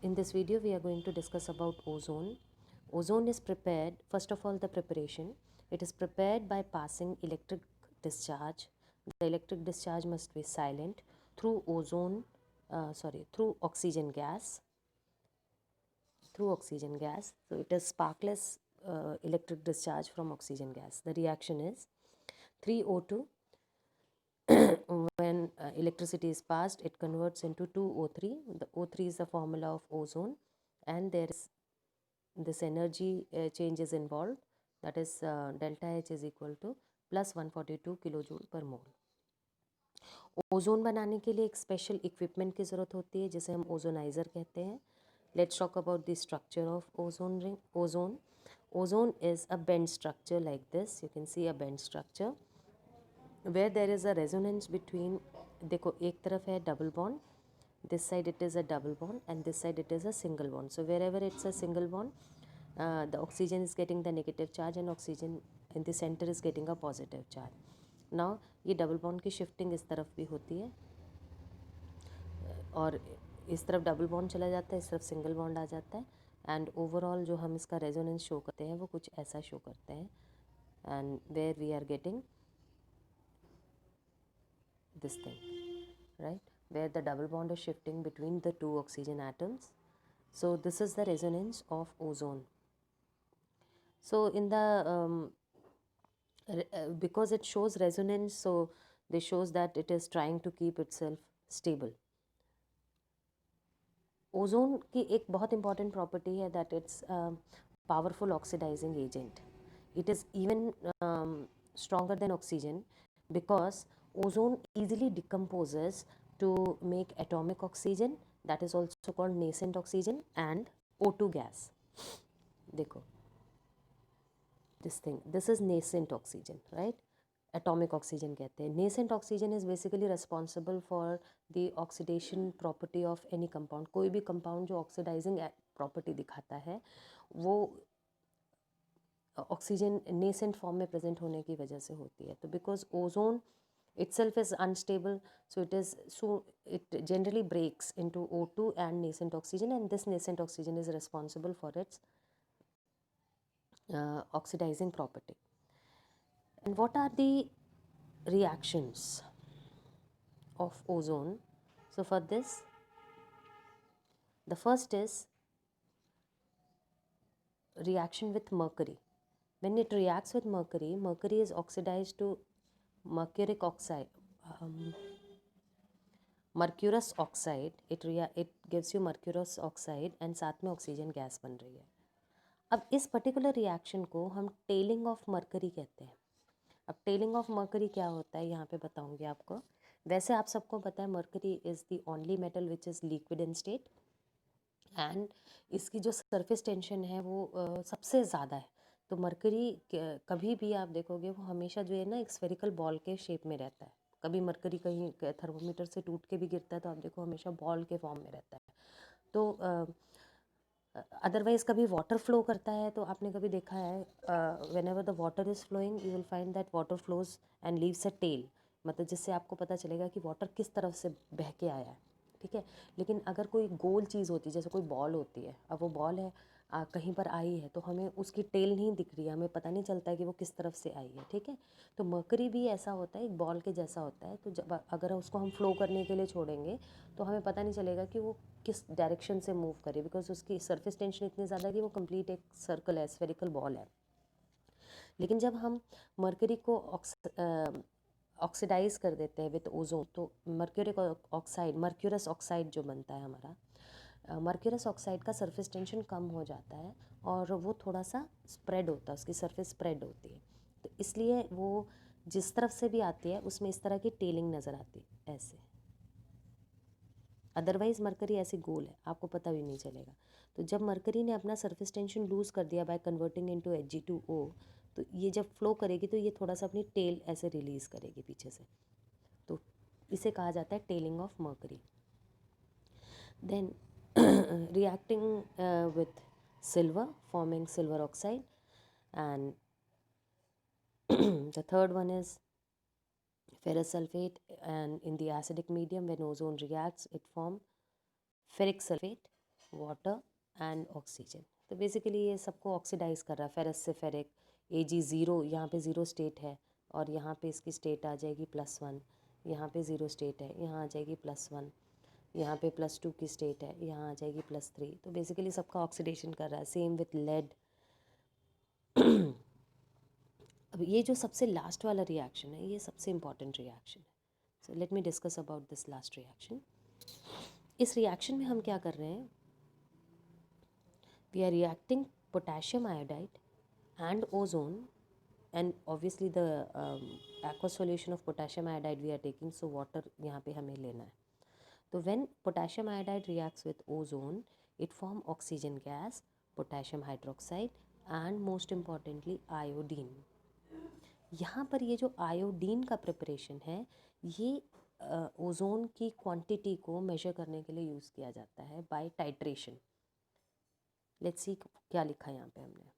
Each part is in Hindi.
In this video we are going to discuss about ozone. Ozone is prepared, first of all the preparation. It is prepared by passing electric discharge. The electric discharge must be silent through through oxygen gas. So it is sparkless electric discharge from oxygen gas. The reaction is 3O2. When electricity is passed, it converts into 2O3. The O3 is the formula of ozone, and there is this energy change is involved, that is delta H is equal to plus 142 kilojoule पर मोल. ओजोन बनाने के लिए एक स्पेशल इक्विपमेंट की ज़रूरत होती है जिसे हम ओजोनाइज़र कहते हैं. Let's talk about the structure of ozone ring. Ozone is a bend structure like this. You can see a bend structure where there is a resonance between, देखो एक तरफ है double bond, this side it is a double bond and this side it is a single bond. So wherever it's a single bond, the oxygen is getting the negative charge and oxygen in the center is getting a positive charge. Now ये double bond की shifting इस तरफ भी होती है और इस तरफ double bond चला जाता है, इस तरफ single bond आ जाता है, and overall जो हम इसका resonance show करते हैं वो कुछ ऐसा show करते हैं, and where we are getting this thing, right, where the double bond is shifting between the two oxygen atoms. So this is the resonance of ozone. So in the because it shows resonance, so this shows that it is trying to keep itself stable. Ozone की एक बहुत इंपॉर्टेंट प्रॉपर्टी है that it's powerful oxidizing agent. It is even stronger than oxygen because ozone easily decomposes to make atomic oxygen, that is also called nascent oxygen, and O2 gas. देखो this is nascent oxygen, right? Atomic oxygen कहते हैं. Nascent oxygen is basically responsible for the oxidation property of any compound. कोई भी compound जो oxidizing property दिखाता है वो ऑक्सीजन नेसेंट फॉर्म में प्रेजेंट होने की वजह से होती है. तो because ozone itself is unstable, so it generally breaks into O2 and nascent oxygen, and this nascent oxygen is responsible for its oxidizing property. And what are the reactions of ozone? So for this, the first is reaction with mercury. When it reacts with mercury, mercury is oxidized to mercuric oxide, mercurous oxide. It gives you mercurous oxide and साथ में ऑक्सीजन गैस बन रही है. अब इस पर्टिकुलर रिएक्शन को हम टेलिंग ऑफ मर्करी कहते हैं. अब टेलिंग ऑफ मर्करी क्या होता है यहाँ पे बताऊँगी आपको. वैसे आप सबको पता है mercury is the only metal which is liquid in state, and इसकी जो सरफेस टेंशन है वो सबसे ज़्यादा है. तो मरकरी कभी भी आप देखोगे वो हमेशा जो है ना एक स्फेरिकल बॉल के शेप में रहता है. कभी मरकरी कहीं थर्मोमीटर से टूट के भी गिरता है तो आप देखो हमेशा बॉल के फॉर्म में रहता है. तो अदरवाइज़ कभी वाटर फ्लो करता है तो आपने कभी देखा है whenever the water is flowing you will find that water flows and leaves a tail, मतलब जिससे आपको पता चलेगा कि वाटर किस तरफ से बह के आया है. ठीक है. लेकिन अगर कोई गोल चीज़ होती है जैसे कोई बॉल होती है, अब वो बॉल है कहीं पर आई है तो हमें उसकी टेल नहीं दिख रही है, हमें पता नहीं चलता है कि वो किस तरफ से आई है. ठीक है. तो मर्करी भी ऐसा होता है, एक बॉल के जैसा होता है. तो जब अगर उसको हम फ्लो करने के लिए छोड़ेंगे तो हमें पता नहीं चलेगा कि वो किस डायरेक्शन से मूव करे, बिकॉज उसकी सरफेस टेंशन इतनी ज़्यादा है कि वो कंप्लीट एक सर्कल है, स्फेरिकल बॉल है. लेकिन जब हम मर्करी को ऑक्सीडाइज कर देते हैं विद ओजोन तो मर्क्यूरिक ऑक्साइड, मर्क्यूरस ऑक्साइड जो बनता है हमारा, मर्क्यूरस ऑक्साइड का सरफेस टेंशन कम हो जाता है और वो थोड़ा सा स्प्रेड होता है, उसकी सरफेस स्प्रेड होती है. तो इसलिए वो जिस तरफ से भी आती है उसमें इस तरह की टेलिंग नज़र आती है ऐसे. अदरवाइज़ मरकरी ऐसे गोल है, आपको पता भी नहीं चलेगा. तो जब मरकरी ने अपना सरफेस टेंशन लूज़ कर दिया बाय कन्वर्टिंग इनटू Hg2O, तो ये जब फ्लो करेगी तो ये थोड़ा सा अपनी टेल ऐसे रिलीज़ करेगी पीछे से. तो इसे कहा जाता है tailing of mercury. Then reacting with silver, forming silver oxide, and the third one is ferrous sulfate, and in the acidic medium when ozone reacts it forms ferric sulfate. Water and oxygen. तो बेसिकली ये सबको ऑक्सीडाइज कर रहा है, फेरस से फेरिक, Ag0, यहाँ पे ज़ीरो स्टेट है और यहाँ पे इसकी स्टेट आ जाएगी +1, यहाँ पे ज़ीरो स्टेट है, यहाँ आ जाएगी +1, यहाँ पे +2 की स्टेट है, यहाँ आ जाएगी +3। तो बेसिकली सबका ऑक्सीडेशन कर रहा है। Same with lead. अब ये जो सबसे लास्ट वाला रिएक्शन है, ये सबसे इम्पॉर्टेंट रिएक्शन है। So let me discuss about this last reaction. इस रिएक्शन में हम क्या कर रहे हैं, we are reacting potassium iodide and ozone, and obviously the aqueous solution of potassium iodide we are taking, so water यहाँ पे हमें लेना है। तो when potassium iodide reacts with ozone, it form oxygen gas, potassium hydroxide and most importantly iodine। यहाँ पर ये जो आयोडीन का प्रिपरेशन है, ये ओजोन की क्वांटिटी को मेजर करने के लिए यूज़ किया जाता है बाय टाइट्रेशन। लेट्स सी क्या लिखा है यहाँ पे हमने।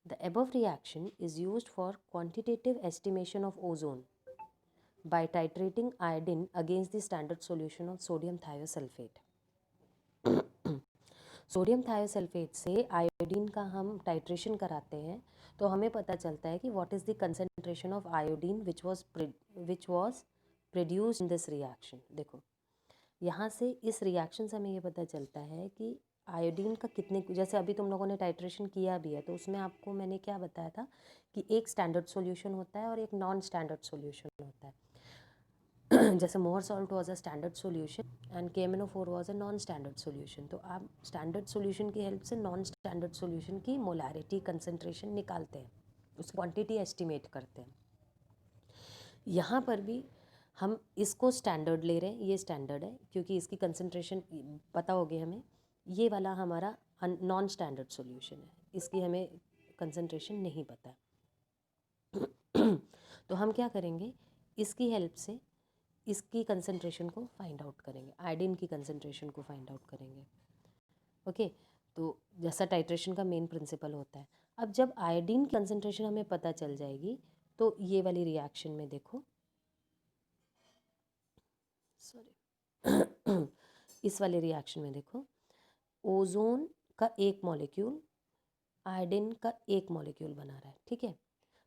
The above reaction is used for quantitative estimation of ozone by titrating iodine against the standard solution of sodium thiosulfate। Sodium thiosulphate से आयोडीन का हम टाइट्रेशन कराते हैं तो हमें पता चलता है कि what is the concentration of iodine which was produced in this reaction. देखो यहाँ से इस रिएक्शन से हमें ये पता चलता है कि आयोडीन का कितने, जैसे अभी तुम लोगों ने टाइट्रेशन किया भी है तो उसमें आपको मैंने क्या बताया था कि एक स्टैंडर्ड सॉल्यूशन होता है और एक नॉन स्टैंडर्ड सॉल्यूशन होता है। जैसे Mohr salt was a standard solution and KMnO4 was a non standard solution. तो आप स्टैंडर्ड सॉल्यूशन की हेल्प से नॉन स्टैंडर्ड सॉल्यूशन की मोलारिटी कंसंट्रेशन निकालते हैं, उस क्वांटिटी एस्टिमेट करते हैं। यहाँ पर भी हम इसको स्टैंडर्ड ले रहे हैं, ये स्टैंडर्ड है क्योंकि इसकी कंसंट्रेशन पता होगी हमें। ये वाला हमारा नॉन स्टैंडर्ड सॉल्यूशन है, इसकी हमें कंसंट्रेशन नहीं पता है। तो हम क्या करेंगे, इसकी हेल्प से इसकी कंसंट्रेशन को फाइंड आउट करेंगे, आयोडीन की कंसंट्रेशन को फाइंड आउट करेंगे। ओके, तो जैसा टाइट्रेशन का मेन प्रिंसिपल होता है। अब जब आयोडीन की कंसंट्रेशन हमें पता चल जाएगी तो ये वाली रिएक्शन में देखो, सॉरी इस वाले रिएक्शन में देखो, ओजोन का एक मॉलिक्यूल आयोडीन का एक मॉलिक्यूल बना रहा है। ठीक है,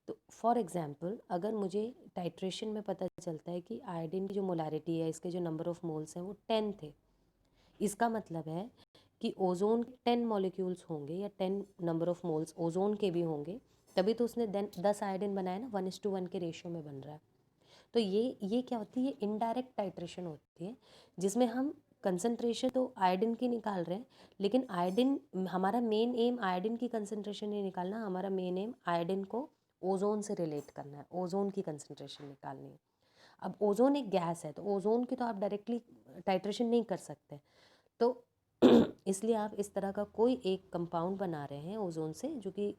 तो फॉर एग्जांपल अगर मुझे टाइट्रेशन में पता चलता है कि आयोडीन की जो मोलारिटी है, इसके जो नंबर ऑफ मोल्स हैं वो 10 थे, इसका मतलब है कि ओजोन 10 मॉलिक्यूल्स होंगे या 10 नंबर ऑफ मोल्स ओजोन के भी होंगे, तभी तो उसने 10 आयोडीन बनाया ना, 1:1 के रेशियो में बन रहा है। तो ये क्या होती है, इनडायरेक्ट टाइट्रेशन होती है जिसमें हम कंसंट्रेशन तो आयोडीन की निकाल रहे हैं, लेकिन आयोडीन, हमारा मेन एम आयोडीन की कंसंट्रेशन नहीं निकालना, हमारा मेन एम आयोडीन को ओजोन से रिलेट करना है, ओजोन की कंसंट्रेशन निकालनी है। अब ओजोन एक गैस है तो ओजोन की तो आप डायरेक्टली टाइट्रेशन नहीं कर सकते, तो इसलिए आप इस तरह का कोई एक कंपाउंड बना रहे हैं ओजोन से जो कि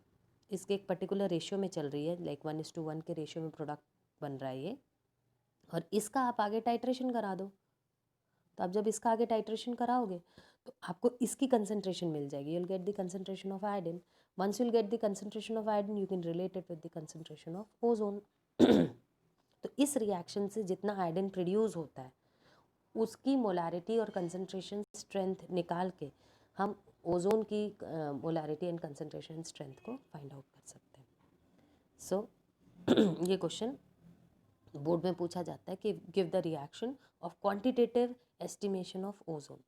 इसके एक पर्टिकुलर रेशियो में चल रही है, लाइक 1:1 के रेशियो में प्रोडक्ट बन रहा है ये, और इसका आप आगे टाइट्रेशन करा दो। तो आप जब इसका आगे टाइट्रेशन कराओगे तो आपको इसकी कंसंट्रेशन मिल जाएगी, you will get the concentration of iodine. Once you will get the concentration of iodine, you can relate it with the concentration of ozone. तो इस रिएक्शन से जितना आयोडीन प्रोड्यूस होता है उसकी मोलारिटी और कंसंट्रेशन स्ट्रेंथ निकाल के हम ओजोन की मोलारिटी एंड कंसंट्रेशन स्ट्रेंथ को फाइंड आउट कर सकते हैं। सो ये क्वेश्चन बोर्ड में पूछा जाता है कि give the reaction of quantitative estimation of ozone.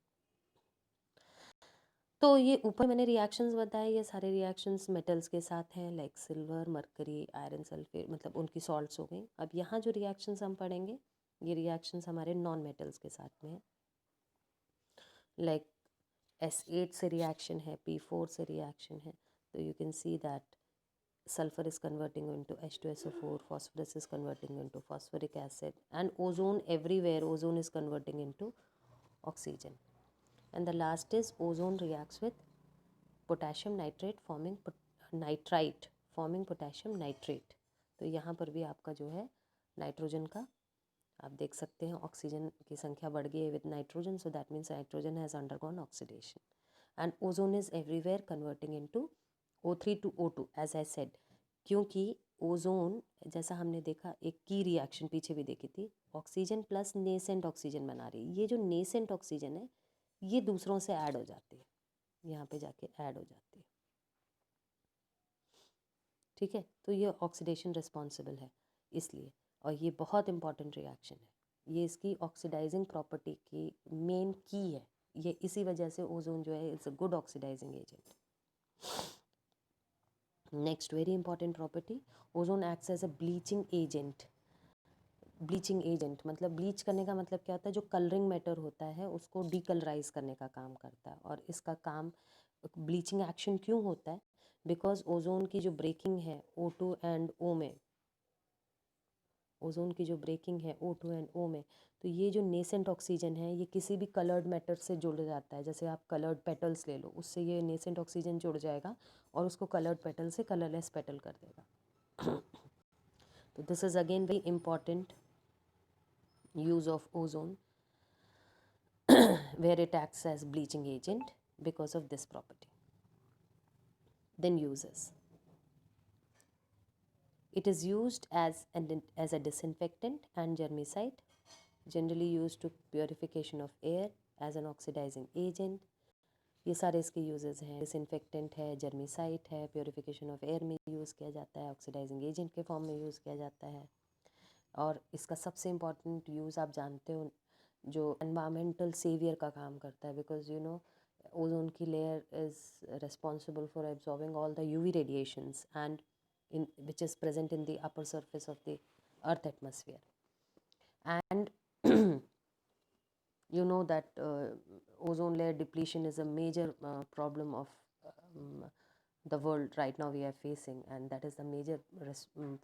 तो ये ऊपर मैंने रिएक्शंस बताए, ये सारे रिएक्शंस मेटल्स के साथ हैं, like silver, mercury, iron sulphate, मतलब उनकी सॉल्ट्स हो गई। अब यहाँ जो रिएक्शंस हम पढ़ेंगे ये रिएक्शंस हमारे नॉन मेटल्स के साथ में है, लाइक S8 से रिएक्शन है, P4 से रिएक्शन है। तो you can see that sulfur is converting into H2SO4, phosphorus is converting into phosphoric acid, and ozone, everywhere ozone is converting into oxygen. And the last is ozone reacts with potassium nitrate forming nitrite forming potassium nitrate। तो यहाँ पर भी आपका जो है नाइट्रोजन का आप देख सकते हैं, ऑक्सीजन की संख्या बढ़ गई है with nitrogen, so that means nitrogen has undergone oxidation and ozone is everywhere converting into O3 to O2 as I said, क्योंकि ओजोन जैसा हमने देखा एक की रिएक्शन पीछे भी देखी थी, ऑक्सीजन प्लस नेसेंट ऑक्सीजन बना रही है। ये जो नेसेंट ऑक्सीजन है ये दूसरों से ऐड हो जाती है, यहाँ पे जाके ऐड हो जाती है, ठीक है। तो ये ऑक्सीडेशन रिस्पॉन्सिबल है इसलिए, और ये बहुत इंपॉर्टेंट रिएक्शन है, ये इसकी ऑक्सीडाइजिंग प्रॉपर्टी की मेन की है, ये इसी वजह से ओजोन जो है it's a good oxidizing agent. Next very important property, ozone acts as a bleaching agent. Bleaching agent मतलब ब्लीच करने का मतलब क्या होता है, जो कलरिंग मैटर होता है उसको डीकलराइज करने का काम करता है, और इसका काम ब्लीचिंग एक्शन क्यों होता है, बिकॉज ओजोन की जो ब्रेकिंग है O2 एंड O में, ओजोन की जो ब्रेकिंग है O2 एंड O में, तो ये जो नेसेंट ऑक्सीजन है ये किसी भी कलर्ड मैटर से जुड़ जाता है, जैसे आप कलर्ड पेटल्स ले लो, उससे ये नेसेंट ऑक्सीजन जुड़ जाएगा और उसको कलर्ड पेटल से कलरलेस पेटल कर देगा। तो this is again very important use of ozone where it acts as bleaching agent because of this property. Then uses, it is used as a disinfectant and germicide, generally used to purification of air, as an oxidizing agent. ये सारे इसके यूजेस हैं, डिसइंफेक्टेंट है, जर्मिसाइड है, प्योरिफिकेशन ऑफ एयर में यूज़ किया जाता है, ऑक्सीडाइजिंग एजेंट के फॉर्म में यूज़ किया जाता है, और इसका सबसे इम्पॉर्टेंट यूज़ आप जानते हो जो एनवायरमेंटल सेवियर का काम करता है, बिकॉज यू नो ओजोन की layer is responsible for absorbing all the UV radiations and in which is present in the upper surface of the earth atmosphere, and you know that ozone layer depletion is a major problem of um, the world right now we are facing, and that is the major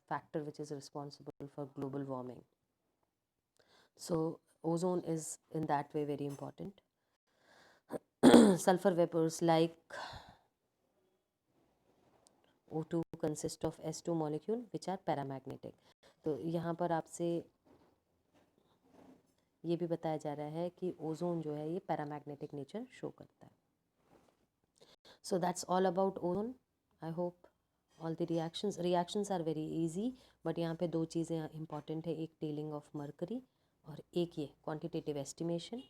factor which is responsible for global warming. So ozone is in that way very important. Sulfur vapors like O2 consist of S2 molecule which are paramagnetic. तो यहाँ पर आपसे ये भी बताया जा रहा है कि ओजोन जो है ये पैरामैग्नेटिक नेचर शो करता है. So that's all about ozone. I hope all the reactions are very easy, but यहाँ पे दो चीज़ें इंपॉर्टेंट है, एक टेलिंग ऑफ मर्करी और एक ये क्वांटिटेटिव एस्टिमेशन,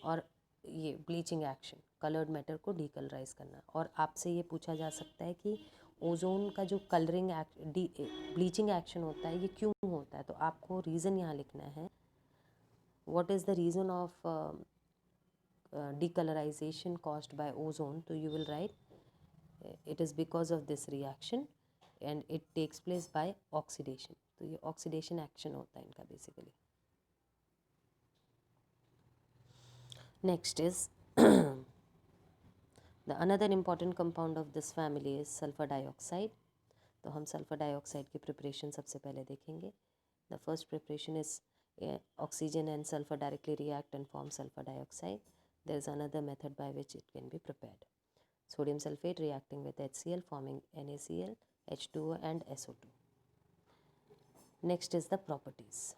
और ये ब्लीचिंग एक्शन, कलर्ड मैटर को डीकलराइज करना. और आपसे ये पूछा जा सकता है कि ओजोन का जो कलरिंग ब्लीचिंग एक्शन होता है ये क्यों होता है, तो आपको रीज़न यहाँ लिखना है. What is the reason of decolorization caused by ozone? So you will write it is because of this reaction and it takes place by oxidation. तो ये oxidation action होता है इनका basically. Next is the another important compound of this family is sulfur dioxide. तो हम sulfur dioxide की preparation सबसे पहले देखेंगे. The first preparation is oxygen and sulfur directly react and form sulfur dioxide. There is another method by which it can be prepared. Sodium sulfate reacting with HCl forming NaCl, H2O and SO2. Next is the properties.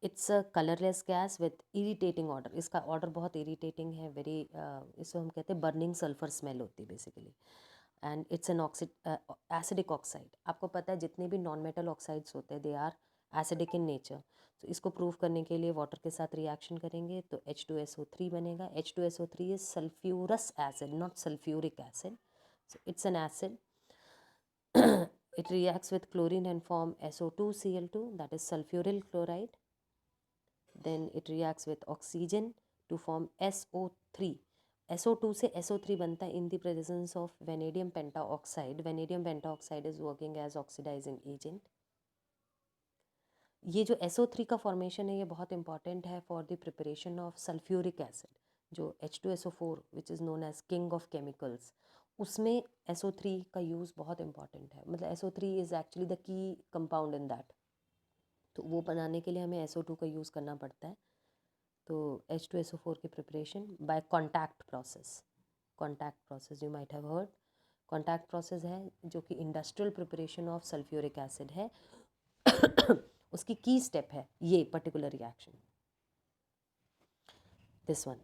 It's a colorless gas with irritating odor. इसका odor बहुत irritating है, very इसको हम कहते हैं burning sulfur smell होती है basically. And it's an acidic oxide. आपको पता है जितने भी नॉन मेटल ऑक्साइड्स होते हैं they are acidic in nature. तो इसको प्रूव करने के लिए वाटर के साथ रिएक्शन करेंगे तो H2SO3 बनेगा. H2SO3 is sulphurous acid, not sulphuric acid. So it's an acid. It reacts with chlorine and form SO2Cl2, that is sulfuryl chloride. Then it reacts with oxygen to form SO3. SO2 से SO3 बनता है in the presence of vanadium pentaoxide. Vanadium pentaoxide is working as oxidizing agent. ये जो SO3 का फॉर्मेशन है ये बहुत इंपॉर्टेंट है for the preparation of sulphuric acid. जो H2SO4 which is known as king of chemicals, उसमें SO3 का यूज़ बहुत इंपॉर्टेंट है. मतलब SO3 is actually the key compound in that. तो वो बनाने के लिए हमें SO2 का यूज़ करना पड़ता है. तो H2SO4 की preparation by contact process you might have heard. Contact process है जो कि industrial preparation of sulphuric acid है. उसकी की स्टेप है ये particular reaction, this one.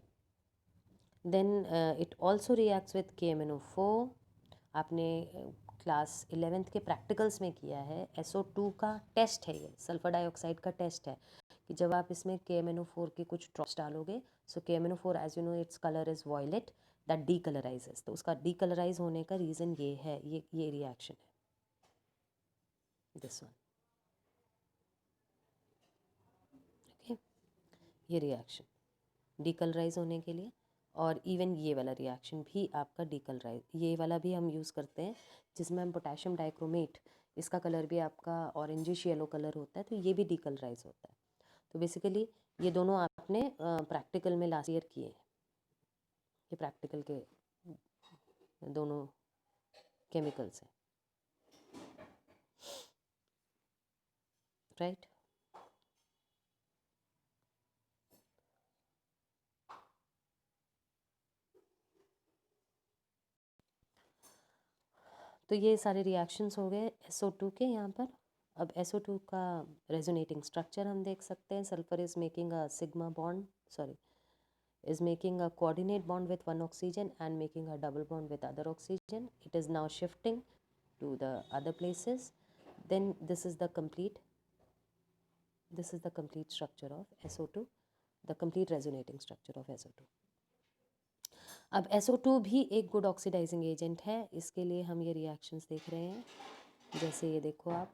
Then it also reacts with KMnO4. आपने क्लास 11th के प्रैक्टिकल्स में किया है. SO2 का टेस्ट है, ये सल्फर डाइऑक्साइड का टेस्ट है कि जब आप इसमें KMnO4 के कुछ ड्रॉप्स डालोगे, so KMnO4 as you know its colour is violet, that decolourises. तो उसका डीकलराइज होने का रीज़न ये है, ये रिएक्शन है, दिस वन, ओके, ये रिएक्शन डीकलराइज होने के लिए। और इवन ये वाला रिएक्शन भी आपका डीकलराइज, ये वाला भी हम यूज़ करते हैं जिसमें हम पोटेशियम डाइक्रोमेट, इसका कलर भी आपका ऑरेंजिश येलो कलर होता है, तो ये भी डीकलराइज होता है। तो बेसिकली ये दोनों आपने प्रैक्टिकल में लास्ट ईयर किए हैं, ये प्रैक्टिकल के दोनों केमिकल्स हैं, राइट। तो ये सारे रिएक्शंस हो गए SO2 के यहाँ पर। अब SO2 का रेजोनेटिंग स्ट्रक्चर हम देख सकते हैं। Sulphur is making a sigma bond, sorry, is making a coordinate bond with one oxygen and making a double bond with other oxygen. It is now shifting to the other places. Then this is the complete structure of SO2, the complete resonating structure of SO2. अब SO2 भी एक गुड ऑक्सीडाइजिंग एजेंट है, इसके लिए हम ये रिएक्शंस देख रहे हैं। जैसे ये देखो आप,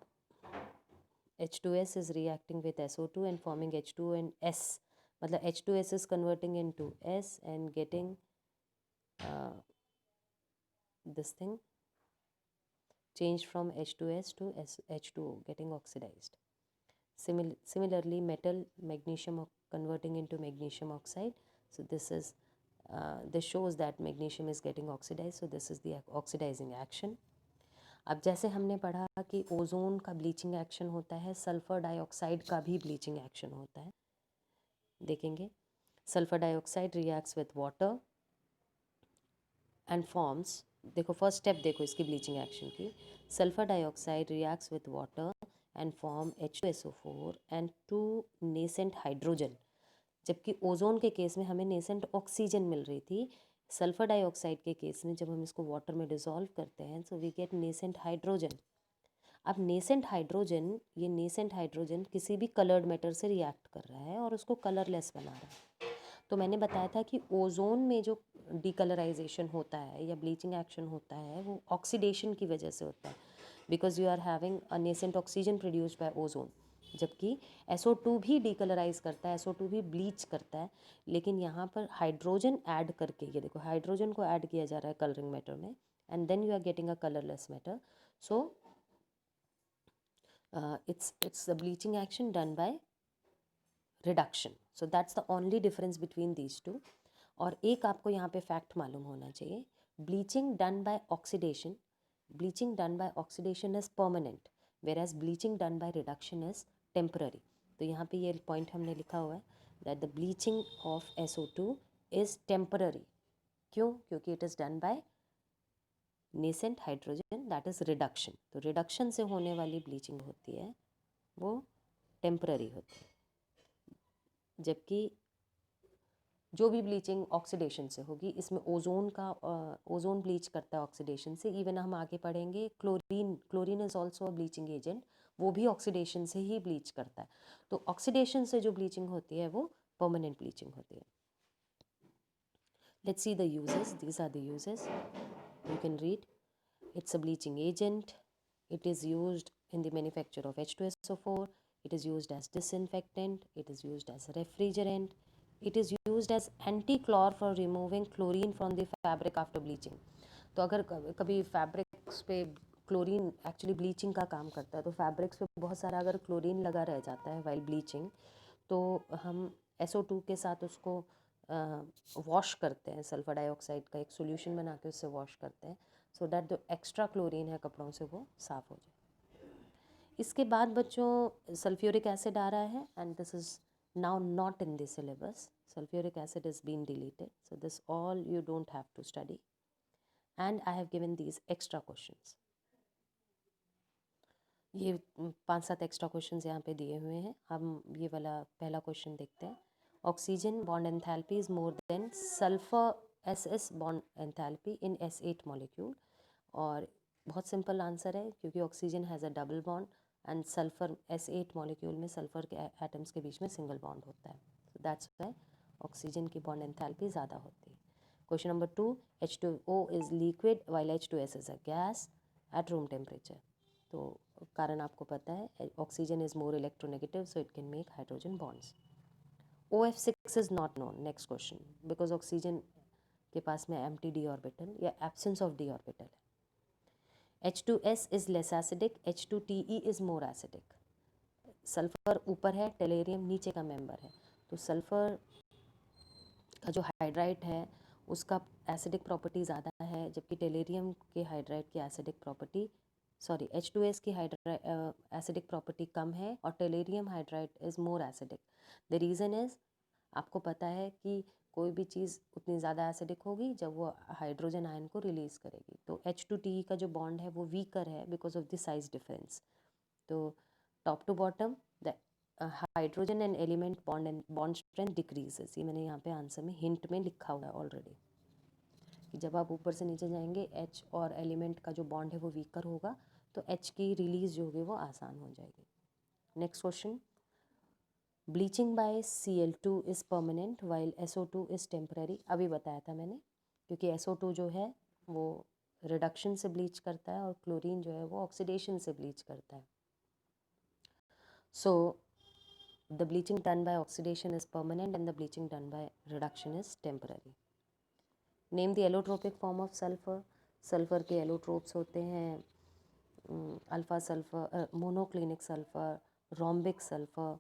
H2S is reacting with SO2 and forming H2 and S, मतलब H2S is converting into S and getting this thing changed from H2S to H2O, getting oxidized. Similarly, metal, magnesium converting into magnesium oxide. So this shows that magnesium is getting oxidized. So this is the oxidizing action. अब जैसे हमने पढ़ा कि ओजोन का ब्लीचिंग एक्शन होता है, सल्फर डाइऑक्साइड का भी ब्लीचिंग एक्शन होता है, देखेंगे। Sulphur dioxide reacts with water and forms, देखो फर्स्ट स्टेप देखो इसकी ब्लीचिंग एक्शन की, sulphur dioxide reacts with water and form H2SO4 and 2 nascent hydrogen। जबकि ओजोन के केस में हमें नेसेंट ऑक्सीजन मिल रही थी, सल्फर डाइऑक्साइड के केस में जब हम इसको वाटर में डिसॉल्व करते हैं so we get nascent hydrogen. अब नेसेंट हाइड्रोजन, ये नेसेंट हाइड्रोजन किसी भी कलर्ड मैटर से रिएक्ट कर रहा है और उसको कलरलेस बना रहा है। तो मैंने बताया था कि ओजोन में जो डीकलराइजेशन होता है या ब्लीचिंग एक्शन होता है वो ऑक्सीडेशन की वजह से होता है, because you are having a nascent oxygen produced by ozone. जबकि SO2 भी डीकलराइज करता है, SO2 भी ब्लीच करता है, लेकिन यहाँ पर हाइड्रोजन ऐड करके, ये देखो हाइड्रोजन को ऐड किया जा रहा है कलरिंग मैटर में, and then you are getting a colourless matter. So it's the bleaching action done by reduction. So that's the only difference between these two. और एक आपको यहाँ पे फैक्ट मालूम होना चाहिए, bleaching done by oxidation, bleaching done by oxidation is permanent, वेराज bleaching done by reduction is temporary. तो यहाँ पे ये पॉइंट हमने लिखा हुआ है that the bleaching of SO2 is temporary. क्यों? क्योंकि it is done by nascent hydrogen, that is reduction. तो रिडक्शन से होने वाली ब्लीचिंग होती है वो टेम्पररी होती है, जबकि जो भी ब्लीचिंग ऑक्सीडेशन से होगी, इसमें ओजोन का ओजोन ब्लीच करता है ऑक्सीडेशन से। इवन हम आगे पढ़ेंगे chlorine is also a bleaching agent, वो भी ऑक्सीडेशन से ही ब्लीच करता है। तो ऑक्सीडेशन से जो ब्लीचिंग होती है वो परमानेंट ब्लीचिंग होती है। Let's see the uses, these are the uses, you can read. It's a bleaching agent, it is used in the manufacture of H2SO4, it is used as disinfectant, it is used as refrigerant, it is used as anti-chlor for removing chlorine from the fabric after bleaching। तो अगर कभी फैब्रिक्स पे क्लोरीन एक्चुअली ब्लीचिंग का काम करता है, तो फैब्रिक्स पे बहुत सारा अगर क्लोरीन लगा रह जाता है वाइल ब्लीचिंग, तो हम SO2 के साथ उसको वॉश करते हैं, सल्फर डाइऑक्साइड का एक सोल्यूशन बना के उससे वॉश करते हैं, सो दैट जो एक्स्ट्रा क्लोरीन है कपड़ों से वो साफ़ हो जाए। इसके बाद बच्चों सल्फ्यूरिक एसिड आ रहा है, and this is now not in the syllabus, sulphuric acid is been deleted, so this all you don't have to study, and I have given these extra questions. ये 5-7 एक्स्ट्रा क्वेश्चंस यहाँ पे दिए हुए हैं। हम ये वाला पहला क्वेश्चन देखते हैं। Oxygen bond enthalpy is more than sulphur SS bond enthalpy in S8 molecule. और बहुत सिंपल आंसर है, क्योंकि oxygen has a double bond, and sulphur S8 molecule में सल्फर के एटम्स के बीच में सिंगल बॉन्ड होता है, सो दैट्स वाई ऑक्सीजन की बॉन्ड एंथैल्पी ज़्यादा होती है। Question number 2, H2O is liquid while H2S is a gas at room temperature. तो कारण आपको पता है, oxygen is more electronegative so it can make hydrogen bonds. OF6 is not known, next question, because oxygen के पास में एम्प्टी डी ऑर्बिटल या एब्सेंस ऑफ डी ऑर्बिटल है। H2S is less acidic, H2TE is more acidic. Sulphur ऊपर है, टेलेरियम नीचे का मेंबर है, तो सल्फर का जो हाइड्राइड है उसका एसिडिक प्रॉपर्टी ज़्यादा है, जबकि टेलेरियम के हाइड्राइड की एसिडिक प्रॉपर्टी H2S की एसिडिक प्रॉपर्टी कम है और टेलेरियम hydride is more acidic. The reason is, आपको पता है कि कोई भी चीज़ उतनी ज़्यादा एसिडिक होगी जब वो हाइड्रोजन आयन को रिलीज़ करेगी। तो H2TE का जो बॉन्ड है वो वीकर है because of the size difference. तो top to bottom the hydrogen and element bond strength decreases, ये मैंने यहाँ पे आंसर में हिंट में लिखा हुआ है ऑलरेडी कि जब आप ऊपर से नीचे जाएंगे H और एलिमेंट का जो बॉन्ड है वो वीकर होगा, तो H की रिलीज जो होगी वो आसान हो जाएगी। Next question, bleaching by Cl2 is permanent while SO2 is temporary. अभी बताया था मैंने, क्योंकि SO2 जो है वो रिडक्शन से ब्लीच करता है और क्लोरीन जो है वो ऑक्सीडेशन से ब्लीच करता है। So the bleaching done by oxidation is permanent and the bleaching done by reduction is temporary. Name the allotropic form of sulfur. Sulphur के एलोट्रोप्स होते हैं alpha sulphur, monoclinic sulphur, rhombic sulphur,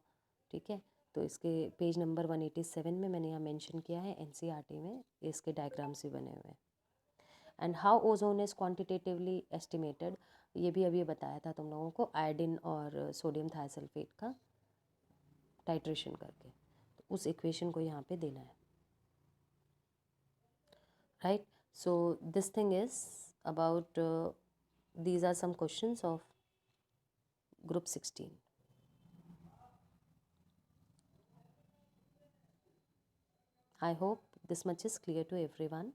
ठीक है। तो इसके पेज नंबर 187 में मैंने यहाँ मेंशन किया है, NCERT में इसके डायग्राम्स भी बने हुए हैं। And how ozone is quantitatively estimated, ये भी अभी बताया था तुम लोगों को, आयोडीन और सोडियम थाइसल्फेट का टाइट्रेशन करके, तो उस इक्वेशन को यहाँ पे देना है, right. So this thing is about these are some questions of group 16. I hope this much is clear to everyone.